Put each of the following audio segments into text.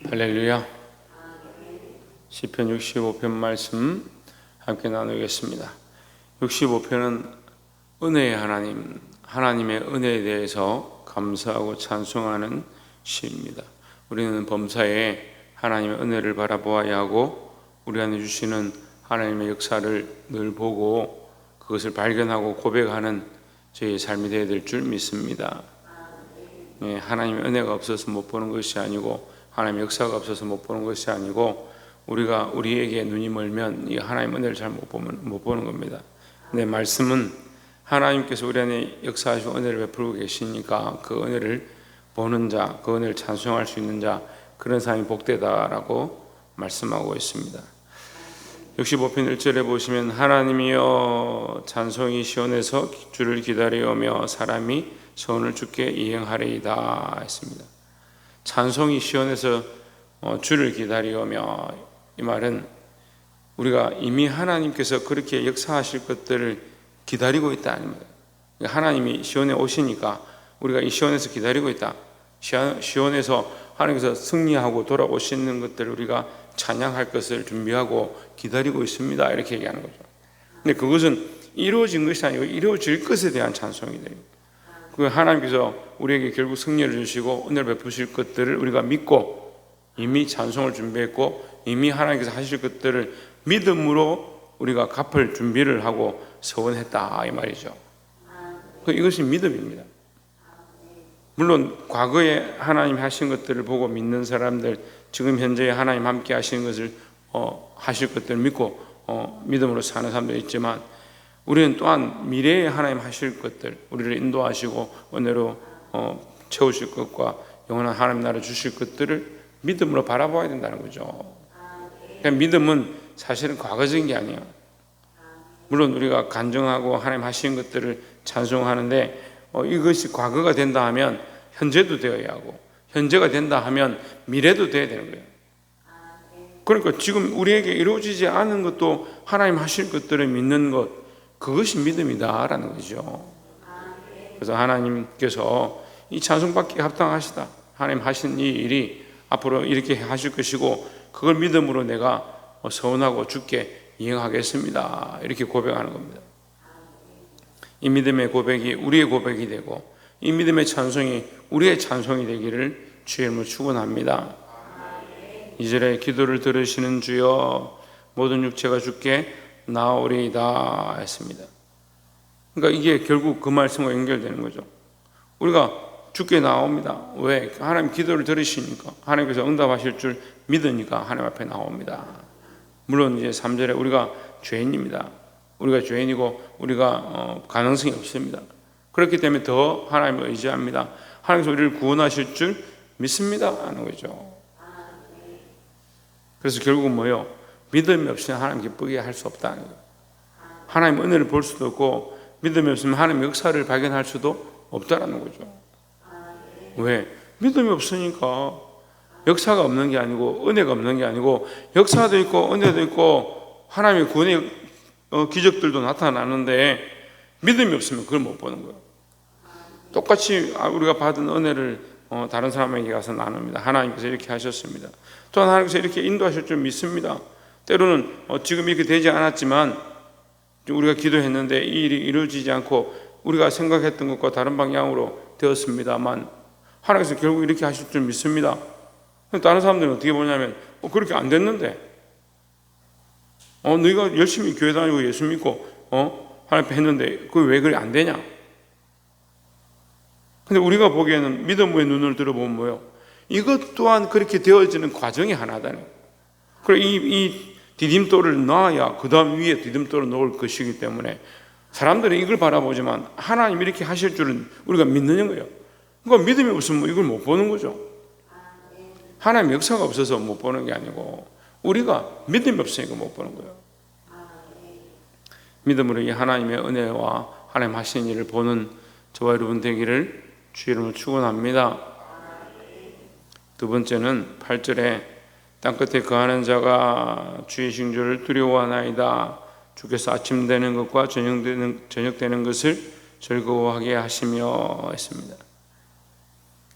할렐루야. 시편 65편 말씀 함께 나누겠습니다. 65편은 은혜의 하나님, 하나님의 은혜에 대해서 감사하고 찬송하는 시입니다. 우리는 범사에 하나님의 은혜를 바라보아야 하고 우리 안에 주시는 하나님의 역사를 늘 보고 그것을 발견하고 고백하는 저희의 삶이 되어야 될 줄 믿습니다. 하나님의 은혜가 없어서 못 보는 것이 아니고 하나님의 역사가 없어서 못 보는 것이 아니고 우리가 우리에게 눈이 멀면 이 하나님의 은혜를 잘 못 보는 겁니다. 근데 말씀은 하나님께서 우리 안에 역사하시고 은혜를 베풀고 계시니까 그 은혜를 보는 자, 그 은혜를 찬송할 수 있는 자, 그런 사람이 복되다라고 말씀하고 있습니다. 65편 1절에 보시면 하나님이여 찬송이 시온에서 주를 기다리오며 사람이 소원을 주께 이행하리이다 했습니다. 찬송이 시온에서 주를 기다리오며, 이 말은 우리가 이미 하나님께서 그렇게 역사하실 것들을 기다리고 있다 아닙니다. 하나님이 시온에 오시니까 우리가 이 시온에서 기다리고 있다. 시온에서 하나님께서 승리하고 돌아오시는 것들을 우리가 찬양할 것을 준비하고 기다리고 있습니다, 이렇게 얘기하는 거죠. 근데 그것은 이루어진 것이 아니고 이루어질 것에 대한 찬송이 돼요. 그 하나님께서 우리에게 결국 승리를 주시고 은혜를 베푸실 것들을 우리가 믿고 이미 찬송을 준비했고 이미 하나님께서 하실 것들을 믿음으로 우리가 갚을 준비를 하고 서원했다, 이 말이죠. 이것이 믿음입니다. 물론 과거에 하나님 하신 것들을 보고 믿는 사람들, 지금 현재 하나님 함께 하시는 것을 하실 것들을 믿고 믿음으로 사는 사람도 있지만, 우리는 또한 미래에 하나님 하실 것들, 우리를 인도하시고 은혜로 채우실 것과 영원한 하나님 나라 주실 것들을 믿음으로 바라봐야 된다는 거죠. 그러니까 믿음은 사실은 과거적인 게 아니에요. 물론 우리가 간증하고 하나님 하신 것들을 찬송하는데 이것이 과거가 된다 하면 현재도 되어야 하고, 현재가 된다 하면 미래도 돼야 되는 거예요. 그러니까 지금 우리에게 이루어지지 않은 것도 하나님 하실 것들을 믿는 것, 그것이 믿음이다라는 거죠. 그래서 하나님께서 이 찬송받기에 합당하시다, 하나님 하신 이 일이 앞으로 이렇게 하실 것이고 그걸 믿음으로 내가 서원하고 주께 이행하겠습니다, 이렇게 고백하는 겁니다. 이 믿음의 고백이 우리의 고백이 되고 이 믿음의 찬송이 우리의 찬송이 되기를 주의 이름으로 축원합니다. 2절에 기도를 들으시는 주여 모든 육체가 주께 나오리이다 했습니다. 그러니까 이게 결국 그 말씀과 연결되는 거죠. 우리가 주께 나옵니다. 왜? 하나님 기도를 들으시니까, 하나님께서 응답하실 줄 믿으니까 하나님 앞에 나옵니다. 물론 이제 3절에 우리가 죄인입니다. 우리가 죄인이고 우리가 가능성이 없습니다. 그렇기 때문에 더 하나님을 의지합니다. 하나님께서 우리를 구원하실 줄 믿습니다 하는 거죠. 그래서 결국은 뭐예요? 믿음이 없이는 하나님 기쁘게 할 수 없다는 거예요. 하나님 은혜를 볼 수도 없고 믿음이 없으면 하나님의 역사를 발견할 수도 없다는 거죠. 왜? 믿음이 없으니까. 역사가 없는 게 아니고 은혜가 없는 게 아니고 역사도 있고 은혜도 있고 하나님의 구원의 기적들도 나타나는데 믿음이 없으면 그걸 못 보는 거예요. 똑같이 우리가 받은 은혜를 다른 사람에게 가서 나눕니다. 하나님께서 이렇게 하셨습니다. 또한 하나님께서 이렇게 인도하실 줄 믿습니다. 때로는 지금 이렇게 되지 않았지만 우리가 기도했는데 이 일이 이루어지지 않고 우리가 생각했던 것과 다른 방향으로 되었습니다만 하나님께서 결국 이렇게 하실 줄 믿습니다. 다른 사람들은 어떻게 보냐면 그렇게 안 됐는데 너희가 열심히 교회 다니고 예수 믿고 하나님 앞에 했는데 그게 왜 그래 안 되냐? 근데 우리가 보기에는 믿음의 눈을 들어보면 뭐예요? 이것 또한 그렇게 되어지는 과정이 하나다는 거예요. 그리고 이 디딤돌을 놔야 그 다음 위에 디딤돌을 놓을 것이기 때문에 사람들은 이걸 바라보지만 하나님 이렇게 하실 줄은 우리가 믿는 거예요. 그러니까 믿음이 없으면 이걸 못 보는 거죠. 하나님 역사가 없어서 못 보는 게 아니고 우리가 믿음이 없으니까 못 보는 거예요. 믿음으로 이 하나님의 은혜와 하나님 하신 일을 보는 저와 여러분 되기를 주의 이름으로 축원합니다. 두 번째는 8절에 땅끝에 거하는 자가 주의 징조를 두려워하나이다. 주께서 아침 되는 것과 저녁 되는 것을 즐거워하게 하시며 했습니다.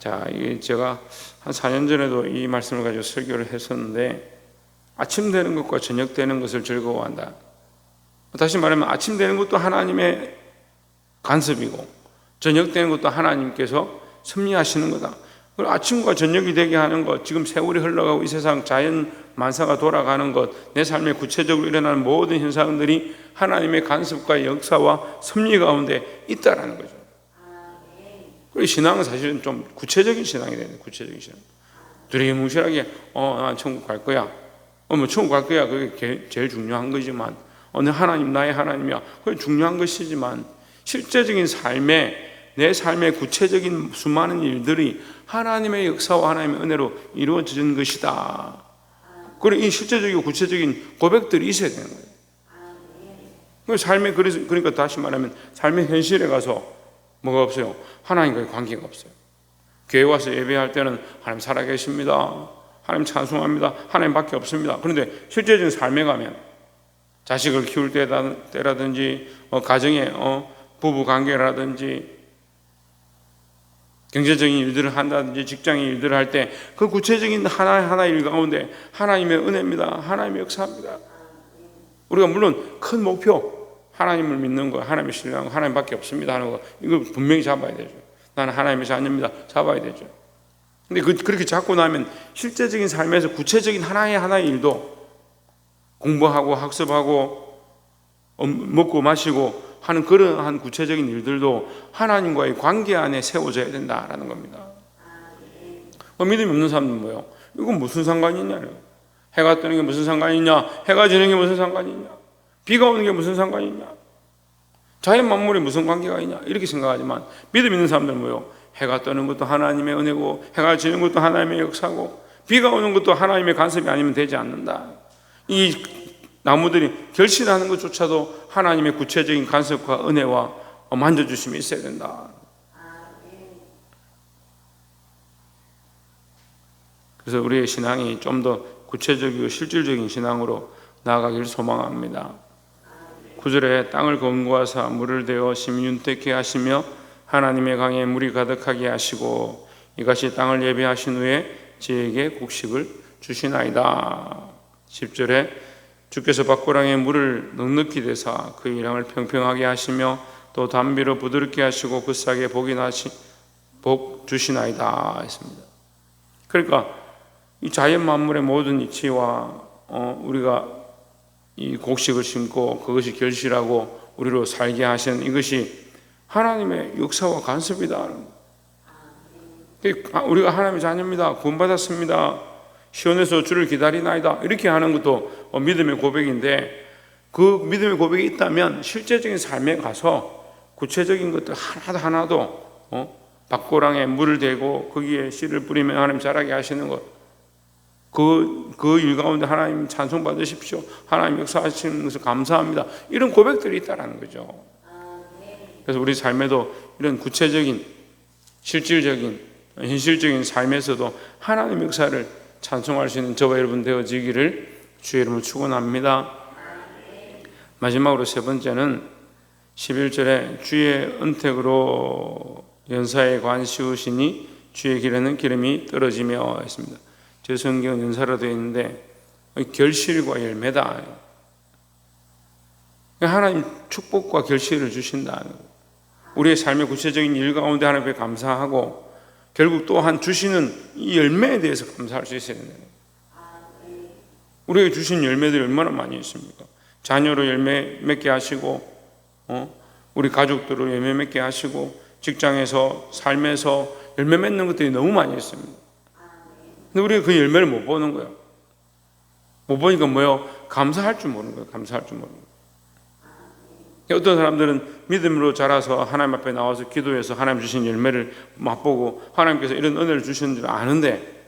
자, 이게 제가 한 4년 전에도 이 말씀을 가지고 설교를 했었는데, 아침 되는 것과 저녁 되는 것을 즐거워한다. 다시 말하면 아침 되는 것도 하나님의 간섭이고 저녁 되는 것도 하나님께서 섭리하시는 거다. 그리고 아침과 저녁이 되게 하는 것, 지금 세월이 흘러가고 이 세상 자연 만사가 돌아가는 것, 내 삶에 구체적으로 일어나는 모든 현상들이 하나님의 간섭과 역사와 섭리 가운데 있다라는 거죠. 그리고 신앙은 사실은 좀 구체적인 신앙이 되는 거예요. 구체적인 신앙. 두리뭉실하게 난 천국 갈 거야. 뭐 천국 갈 거야. 그게 제일 중요한 거지만, 하나님 나의 하나님이야. 그게 중요한 것이지만, 실제적인 삶에 내 삶의 구체적인 수많은 일들이 하나님의 역사와 하나님의 은혜로 이루어진 것이다. 그리고 이 실제적이고 구체적인 고백들이 있어야 되는 거예요. 삶의, 그러니까 다시 말하면 삶의 현실에 가서 뭐가 없어요? 하나님과의 관계가 없어요. 교회 와서 예배할 때는 하나님 살아계십니다, 하나님 찬송합니다, 하나님밖에 없습니다. 그런데 실제적인 삶에 가면 자식을 키울 때라든지 가정의 부부 관계라든지 경제적인 일들을 한다든지 직장의 일들을 할 때 그 구체적인 하나하나 일 가운데 하나님의 은혜입니다, 하나님의 역사입니다. 우리가 물론 큰 목표, 하나님을 믿는 거, 하나님의 신뢰하는 거, 하나님밖에 없습니다 하는 거, 이거 분명히 잡아야 되죠. 나는 하나님의 자녀입니다, 잡아야 되죠. 근데 그렇게 잡고 나면 실제적인 삶에서 구체적인 하나의 일도 공부하고 학습하고 먹고 마시고 하는 그러한 구체적인 일들도 하나님과의 관계 안에 세워져야 된다라는 겁니다. 믿음이 없는 사람들은 뭐예요? 이건 무슨 상관이 있냐? 해가 뜨는 게 무슨 상관이 있냐? 해가 지는 게 무슨 상관이 있냐? 비가 오는 게 무슨 상관이 있냐? 자연 만물에 무슨 관계가 있냐? 이렇게 생각하지만 믿음 있는 사람들은 뭐예요? 해가 뜨는 것도 하나님의 은혜고 해가 지는 것도 하나님의 역사고 비가 오는 것도 하나님의 간섭이 아니면 되지 않는다. 이 나무들이 결실하는 것조차도 하나님의 구체적인 간섭과 은혜와 만져주심이 있어야 된다. 그래서 우리의 신앙이 좀 더 구체적이고 실질적인 신앙으로 나아가기를 소망합니다. 9절에 땅을 검거하사 물을 대어 심히 윤택케 하시며 하나님의 강에 물이 가득하게 하시고 이같이 땅을 예비하신 후에 저에게 곡식을 주시나이다. 10절에 주께서 밭고랑에 물을 넉넉히 대사 그 일양을 평평하게 하시며 또 담비로 부드럽게 하시고 그 싹에 복 주시나이다 했습니다. 그러니까 이 자연 만물의 모든 이치와 우리가 이 곡식을 심고 그것이 결실하고 우리로 살게 하신 이것이 하나님의 역사와 간섭이다. 우리가 하나님의 자녀입니다, 구원받았습니다, 시온에서 주를 기다리나이다, 이렇게 하는 것도 믿음의 고백인데, 그 믿음의 고백이 있다면 실제적인 삶에 가서 구체적인 것들 하나도 밭고랑에 물을 대고 거기에 씨를 뿌리면 하나님 자라게 하시는 것, 그 일 가운데 하나님 찬송 받으십시오, 하나님 역사하시는 것을 감사합니다, 이런 고백들이 있다는 거죠. 그래서 우리 삶에도 이런 구체적인 실질적인 현실적인 삶에서도 하나님 역사를 찬송할 수 있는 저와 여러분 되어지기를 주의 이름으로 축원합니다. 마지막으로 세 번째는 11절에 주의 은택으로 연사에 관 씌우시니 주의 길에는 기름이 떨어지며 했습니다. 제 성경은 연사로 되어 있는데 결실과 열매다. 하나님 축복과 결실을 주신다. 우리의 삶의 구체적인 일 가운데 하나님께 감사하고 결국 또한 주시는 이 열매에 대해서 감사할 수 있어야 된다. 우리에게 주신 열매들이 얼마나 많이 있습니까? 자녀로 열매 맺게 하시고 우리 가족들로 열매 맺게 하시고 직장에서 삶에서 열매 맺는 것들이 너무 많이 있습니다. 근데 우리가 그 열매를 못 보는 거예요. 못 보니까 뭐예요? 감사할 줄 모르는 거예요. 감사할 줄 모르는 거예요. 어떤 사람들은 믿음으로 자라서 하나님 앞에 나와서 기도해서 하나님 주신 열매를 맛보고 하나님께서 이런 은혜를 주시는 줄 아는데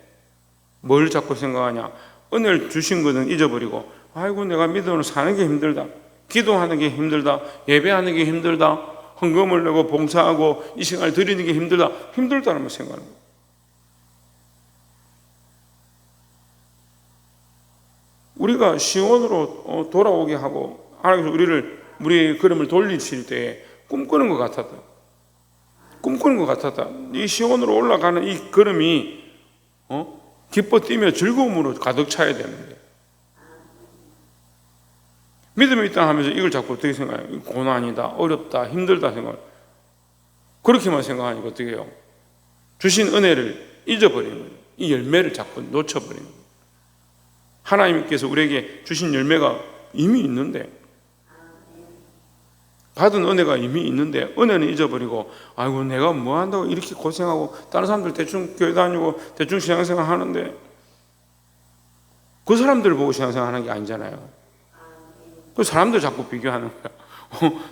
뭘 자꾸 생각하냐? 은혜를 주신 것은 잊어버리고 아이고 내가 믿음으로 사는 게 힘들다, 기도하는 게 힘들다, 예배하는 게 힘들다, 헌금을 내고 봉사하고 이 시간을 드리는 게 힘들다는 생각하는 거예요. 우리가 시온으로 돌아오게 하고 하나님께서 우리의 걸음을 돌리실 때 꿈꾸는 것 같았다. 꿈꾸는 것 같았다. 이 시온으로 올라가는 이 걸음이 기뻐 뛰며 즐거움으로 가득 차야 되는데, 믿음이 있다 하면서 이걸 자꾸 어떻게 생각해요? 고난이다, 어렵다, 힘들다 생각. 그렇게만 생각하니까 어떻게 해요? 주신 은혜를 잊어버리는 거예요. 이 열매를 자꾸 놓쳐버리는 거예요. 하나님께서 우리에게 주신 열매가 이미 있는데, 받은 은혜가 이미 있는데 은혜는 잊어버리고, 아이고 내가 뭐 한다고 이렇게 고생하고, 다른 사람들 대충 교회 다니고 대충 신앙생활 하는데, 그 사람들을 보고 신앙생활 하는 게 아니잖아요. 그 사람들 자꾸 비교하는 거야.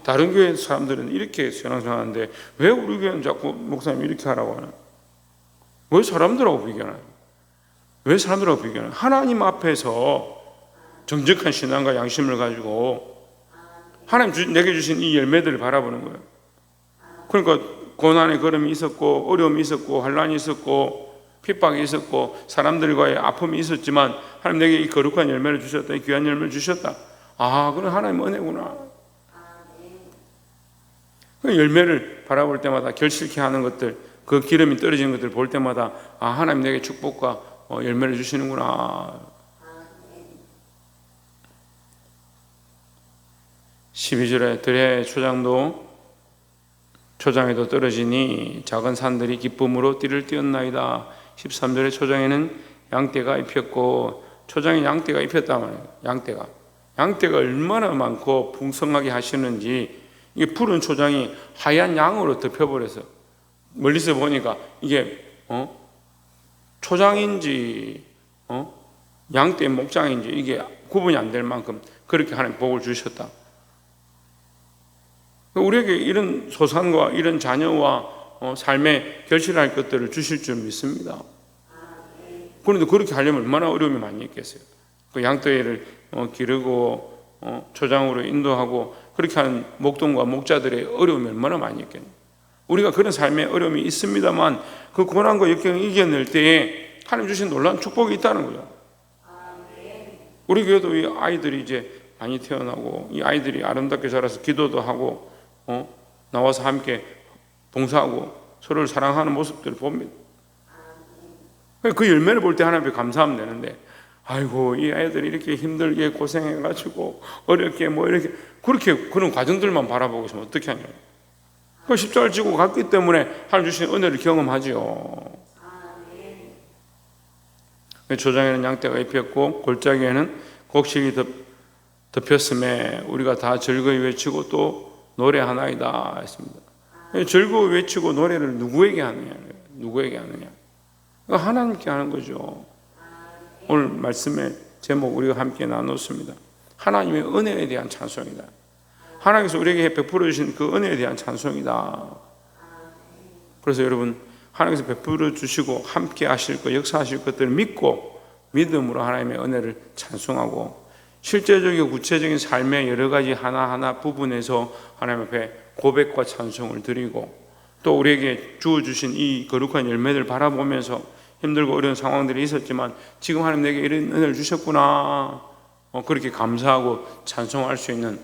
다른 교회 사람들은 이렇게 신앙생활 하는데 왜 우리 교회는 자꾸 목사님 이렇게 하라고 하나? 왜 사람들하고 비교하나요? 왜 사람들하고 비교하나요? 하나님 앞에서 정직한 신앙과 양심을 가지고 하나님 내게 주신 이 열매들을 바라보는 거예요. 그러니까 고난의 걸음이 있었고, 어려움이 있었고, 환난이 있었고, 핍박이 있었고, 사람들과의 아픔이 있었지만 하나님 내게 이 거룩한 열매를 주셨다, 이 귀한 열매를 주셨다. 아, 그건 하나님 은혜구나. 그 열매를 바라볼 때마다, 결실케 하는 것들, 그 기름이 떨어지는 것들을 볼 때마다, 아, 하나님 내게 축복과 열매를 주시는구나. 12절에 들의 초장에도 떨어지니 작은 산들이 기쁨으로 띠를 띄었나이다. 13절에 초장에는 양떼가 입혔고, 초장에 양떼가 입혔단 말이에요. 양떼가 얼마나 많고 풍성하게 하시는지, 이게 푸른 초장이 하얀 양으로 덮여버려서 멀리서 보니까 이게 초장인지 양떼 목장인지 이게 구분이 안 될 만큼 그렇게 하나님 복을 주셨다. 우리에게 이런 소산과 이런 자녀와 삶에 결실할 것들을 주실 줄 믿습니다. 그런데 그렇게 하려면 얼마나 어려움이 많이 있겠어요. 그 양떼를 기르고 초장으로 인도하고 그렇게 하는 목동과 목자들의 어려움이 얼마나 많이 있겠네요. 우리가 그런 삶의 어려움이 있습니다만 그 고난과 역경을 이겨낼 때에 하나님 주신 놀라운 축복이 있다는 거죠. 우리 교회도 이 아이들이 이제 많이 태어나고, 이 아이들이 아름답게 자라서 기도도 하고 나와서 함께 봉사하고 서로를 사랑하는 모습들을 봅니다. 그 열매를 볼 때 하나님께 감사하면 되는데, 아이고 이 아이들이 이렇게 힘들게 고생해가지고 어렵게 이렇게 그렇게 그런 과정들만 바라보고 있으면 어떻게 하냐. 그 십자가를 지고 갔기 때문에 하나님 주신 은혜를 경험하지요. 초장에는 양떼가 입혔고 골짜기에는 곡식이 덮였음에 우리가 다 즐거이 외치고 또 노래하나이다 했습니다. 즐거이 외치고 노래를 누구에게 하느냐? 하나님께 하는 거죠. 오늘 말씀의 제목 우리가 함께 나눴습니다. 하나님의 은혜에 대한 찬송이다. 하나님께서 우리에게 베풀어 주신 그 은혜에 대한 찬송이다. 그래서 여러분, 하나님께서 베풀어 주시고 함께 하실 것, 역사하실 것들을 믿고 믿음으로 하나님의 은혜를 찬송하고, 실제적이고 구체적인 삶의 여러 가지 하나하나 부분에서 하나님 앞에 고백과 찬송을 드리고, 또 우리에게 주어주신 이 거룩한 열매를 바라보면서 힘들고 어려운 상황들이 있었지만 지금 하나님 내게 이런 은혜를 주셨구나, 그렇게 감사하고 찬송할 수 있는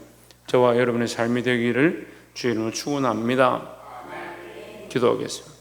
저와 여러분의 삶이 되기를 주의 이름으로 축원합니다. 기도하겠습니다.